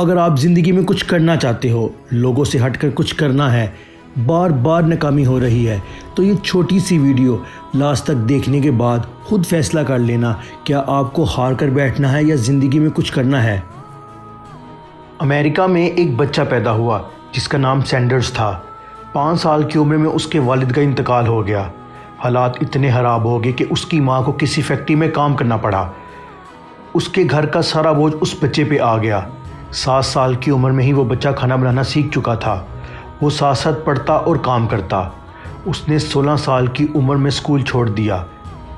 اگر آپ زندگی میں کچھ کرنا چاہتے ہو، لوگوں سے ہٹ کر کچھ کرنا ہے، بار بار ناکامی ہو رہی ہے، تو یہ چھوٹی سی ویڈیو لاسٹ تک دیکھنے کے بعد خود فیصلہ کر لینا کیا آپ کو ہار کر بیٹھنا ہے یا زندگی میں کچھ کرنا ہے۔ امریکہ میں ایک بچہ پیدا ہوا جس کا نام سینڈرز تھا۔ 5 سال کی عمر میں اس کے والد کا انتقال ہو گیا۔ حالات اتنے خراب ہو گئے کہ اس کی ماں کو کسی فیکٹری میں کام کرنا پڑا۔ اس کے گھر کا سارا بوجھ اس بچے پہ آ گیا۔ 7 سال کی عمر میں ہی وہ بچہ کھانا بنانا سیکھ چکا تھا۔ وہ ساتھ ساتھ پڑھتا اور کام کرتا۔ اس نے 16 سال کی عمر میں اسکول چھوڑ دیا۔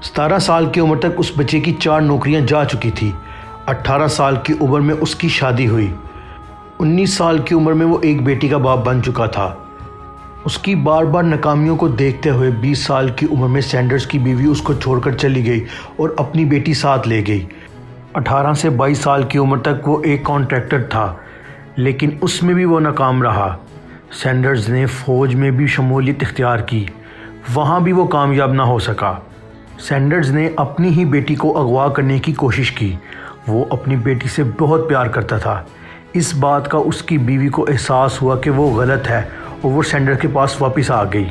17 سال کی عمر تک اس بچے کی 4 نوکریاں جا چکی تھی۔ 18 سال کی عمر میں اس کی شادی ہوئی۔ 19 سال کی عمر میں وہ ایک بیٹی کا باپ بن چکا تھا۔ اس کی بار بار ناکامیوں کو دیکھتے ہوئے 20 سال کی عمر میں سینڈرز کی بیوی اس کو چھوڑ کر چلی گئی اور اپنی بیٹی ساتھ لے گئی۔ 18 سے 22 سال کی عمر تک وہ ایک کانٹریکٹر تھا، لیکن اس میں بھی وہ ناکام رہا۔ سینڈرز نے فوج میں بھی شمولیت اختیار کی، وہاں بھی وہ کامیاب نہ ہو سکا۔ سینڈرز نے اپنی ہی بیٹی کو اغوا کرنے کی کوشش کی۔ وہ اپنی بیٹی سے بہت پیار کرتا تھا۔ اس بات کا اس کی بیوی کو احساس ہوا کہ وہ غلط ہے اور وہ سینڈرز کے پاس واپس آ گئی۔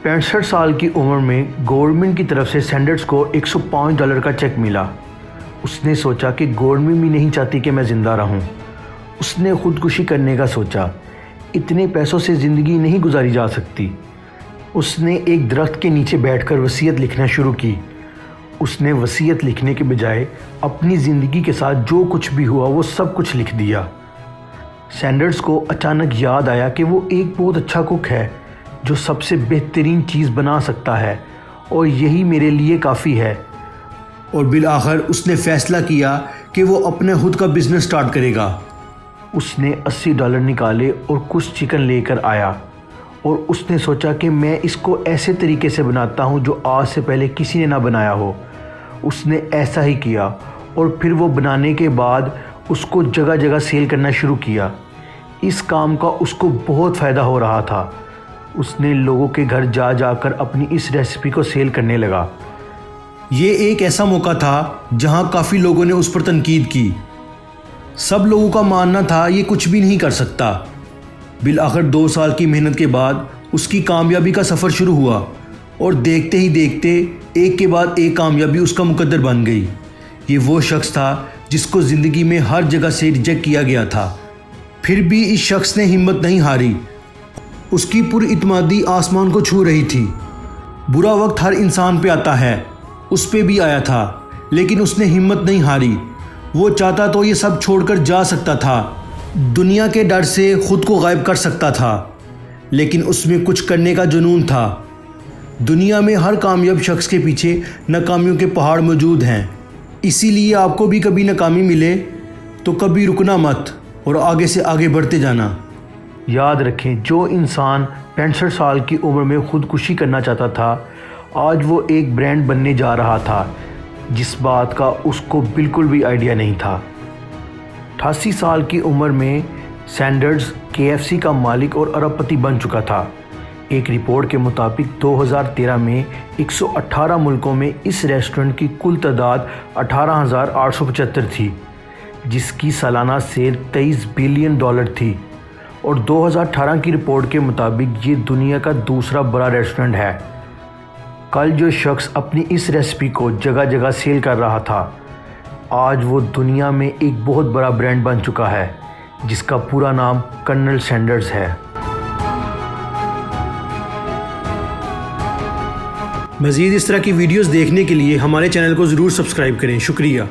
65 سال کی عمر میں گورنمنٹ کی طرف سے سینڈرز کو $105 کا چیک ملا۔ اس نے سوچا کہ گورنمنٹ بھی نہیں چاہتی کہ میں زندہ رہوں۔ اس نے خودکشی کرنے کا سوچا۔ اتنے پیسوں سے زندگی نہیں گزاری جا سکتی۔ اس نے ایک درخت کے نیچے بیٹھ کر وصیت لکھنا شروع کی۔ اس نے وصیت لکھنے کے بجائے اپنی زندگی کے ساتھ جو کچھ بھی ہوا وہ سب کچھ لکھ دیا۔ سینڈرز کو اچانک یاد آیا کہ وہ ایک بہت اچھا کک ہے جو سب سے بہترین چیز بنا سکتا ہے اور یہی میرے لیے کافی ہے۔ اور بالآخر اس نے فیصلہ کیا کہ وہ اپنے خود کا بزنس سٹارٹ کرے گا۔ اس نے $80 نکالے اور کچھ چکن لے کر آیا اور اس نے سوچا کہ میں اس کو ایسے طریقے سے بناتا ہوں جو آج سے پہلے کسی نے نہ بنایا ہو۔ اس نے ایسا ہی کیا اور پھر وہ بنانے کے بعد اس کو جگہ جگہ سیل کرنا شروع کیا۔ اس کام کا اس کو بہت فائدہ ہو رہا تھا۔ اس نے لوگوں کے گھر جا جا کر اپنی اس ریسیپی کو سیل کرنے لگا۔ یہ ایک ایسا موقع تھا جہاں کافی لوگوں نے اس پر تنقید کی۔ سب لوگوں کا ماننا تھا یہ کچھ بھی نہیں کر سکتا۔ بالآخر 2 سال کی محنت کے بعد اس کی کامیابی کا سفر شروع ہوا اور دیکھتے ہی دیکھتے ایک کے بعد ایک کامیابی اس کا مقدر بن گئی۔ یہ وہ شخص تھا جس کو زندگی میں ہر جگہ سے ریجیکٹ کیا گیا تھا، پھر بھی اس شخص نے ہمت نہیں ہاری۔ اس کی پر اعتمادی آسمان کو چھو رہی تھی۔ برا وقت ہر انسان پہ آتا ہے، اس پہ بھی آیا تھا، لیکن اس نے ہمت نہیں ہاری۔ وہ چاہتا تو یہ سب چھوڑ کر جا سکتا تھا، دنیا کے ڈر سے خود کو غائب کر سکتا تھا، لیکن اس میں کچھ کرنے کا جنون تھا۔ دنیا میں ہر کامیاب شخص کے پیچھے ناکامیوں کے پہاڑ موجود ہیں، اسی لیے آپ کو بھی کبھی ناکامی ملے تو کبھی رکنا مت اور آگے سے آگے بڑھتے جانا۔ یاد رکھیں، جو انسان 65 سال کی عمر میں خودکشی کرنا چاہتا تھا، آج وہ ایک برانڈ بننے جا رہا تھا جس بات کا اس کو بالکل بھی آئیڈیا نہیں تھا۔ 88 سال کی عمر میں سینڈرز KFC کا مالک اور ارب پتی بن چکا تھا۔ ایک رپورٹ کے مطابق 2013 میں 118 ملکوں میں اس ریسٹورنٹ کی کل تعداد 18,875 تھی، جس کی سالانہ سیل $23 بلین تھی، اور 2018 کی رپورٹ کے مطابق یہ دنیا کا دوسرا بڑا ریسٹورنٹ ہے۔ کل جو شخص اپنی اس ریسیپی کو جگہ جگہ سیل کر رہا تھا، آج وہ دنیا میں ایک بہت بڑا برانڈ بن چکا ہے جس کا پورا نام کرنل سینڈرز ہے۔ مزید اس طرح کی ویڈیوز دیکھنے کے لیے ہمارے چینل کو ضرور سبسکرائب کریں۔ شکریہ۔